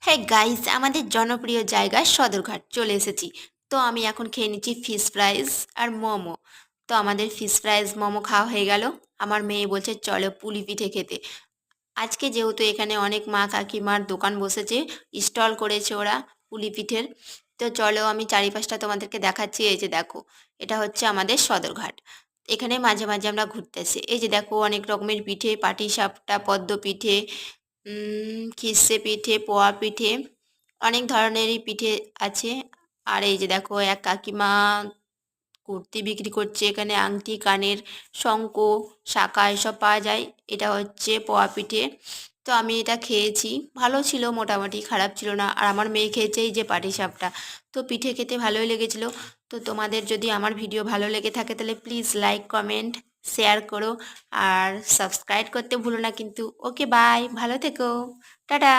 হ্যাঁ গাইস, আমাদের জনপ্রিয় জায়গা সদরঘাট চলে এসেছি। তো আমি এখন খেয়ে নিচ্ছি ফিশ ফ্রাইস আর মোমো। তো আমাদের ফিশ ফ্রাইস মোমো খাওয়া হয়ে গেল। আমার মেয়ে বলছে চলো পুলি পিঠে খেতে। আজকে যেহেতু এখানে অনেক মা কাকিমার দোকান বসেছে, স্টল করেছে ওরা পুলি পিঠের। তো চলো আমি চারিপাশটা তোমাদেরকে দেখাচ্ছি। এই যে দেখো, এটা হচ্ছে আমাদের সদরঘাট। এখানে মাঝে মাঝে আমরা ঘুরতে আসি। এই যে দেখো, অনেক রকমের পিঠে, পাটিসাপটা, পদ্ম পিঠে, খিরসে পিঠে, পোয়া পিঠে, অনেক ধরনেরই পিঠে আছে। আর এই যে দেখো, এক কাকিমা কুর্তি বিক্রি করছে। এখানে আংটি, কানের, শঙ্খ, শাঁখা এসব পাওয়া যায়। এটা হচ্ছে পোয়া পিঠে। তো আমি এটা খেয়েছি, ভালো ছিল মোটামুটি, খারাপ ছিল না। আর আমার মেয়ে খেয়েছে এই যে পাটিসাপটা। তো পিঠে খেতে ভালোই লেগেছিল। তো তোমাদের যদি আমার ভিডিও ভালো লেগে থাকে তাহলে প্লিজ লাইক, কমেন্ট, শেয়ার করো। আর সাবস্ক্রাইব করতে ভুলো না কিন্তু। ওকে বাই, ভালো থেকো, টাটা।